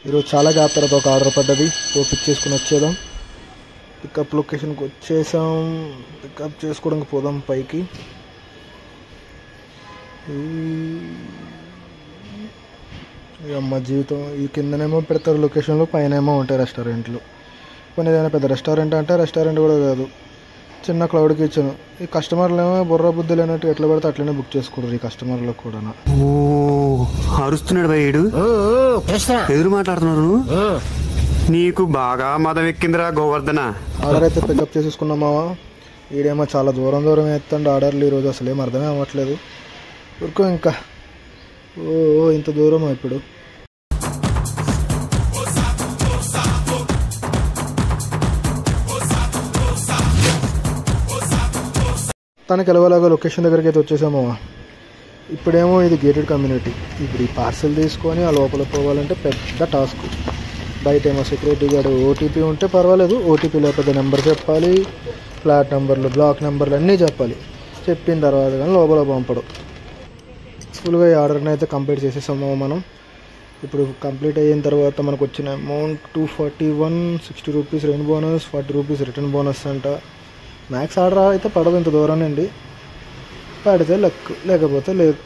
ఈరోజు చాలా గ్యాప్ తర్వాత ఒక ఆర్డర్ పడ్డది. పిక్ చేసుకుని వచ్చేద్దాం. పికప్ లొకేషన్కి వచ్చేసాం. పికప్ చేసుకోవడానికి పోదాం పైకి. అమ్మ జీవితం. ఈ కిందనేమో పెడతారు లొకేషన్లు, పైన ఏమో ఉంటాయి రెస్టారెంట్లు. కొన్ని ఏదైనా పెద్ద రెస్టారెంట్ అంటే రెస్టారెంట్ కూడా కాదు, చిన్న క్లౌడ్ కిచెన్. ఈ కస్టమర్లు ఏమో బుర్ర బుద్ధి లేనట్టు ఎట్లా పడితే అట్లనే బుక్ చేసుకుంటారు ఈ కస్టమర్లకు కూడా. అరుస్తున్నాడు భయ్యుడు, ఎదురు మాట్లాడుతున్నారు. నీకు బాగా మదం ఎక్కిందిరా గోవర్ధన. ఆర్డర్ అయితే పికప్ చేసేసుకున్నామావా. ఈడేమో చాలా దూరం వేస్తాండి ఆర్డర్లు. ఈరోజు అసలు ఏం అర్థమే అవ్వట్లేదు. ఊరుకో ఇంకా. ఇంత దూరం ఇప్పుడు. తనకి ఎలాగోలాగా లొకేషన్ దగ్గరికి అయితే వచ్చేసామో. ఇప్పుడేమో ఇది గేటెడ్ కమ్యూనిటీ. ఇప్పుడు ఈ పార్సెల్ తీసుకొని ఆ లోపల పోవాలంటే పెద్ద టాస్క్. బయట ఏమో సెక్యూరిటీ గార్డు ఓటీపీ ఉంటే పర్వాలేదు, ఓటీపీ లేకపోతే నెంబర్ చెప్పాలి, ఫ్లాట్ నెంబర్లు, బ్లాక్ నెంబర్లు అన్నీ చెప్పాలి. చెప్పిన తర్వాత కానీ లోపల పంపడు. ఫుల్గా ఈ ఆర్డర్ని అయితే కంప్లీట్ చేసేసాము మనం. ఇప్పుడు కంప్లీట్ అయిన తర్వాత మనకు వచ్చిన amount 241, 60 rupees rain bonus, 40 rupees return bonus అంట. మ్యాక్స్ ఆర్డర్ అయితే పడదు ఇంత దూరం నుండి. పడితే లక్, లేకపోతే లేదు.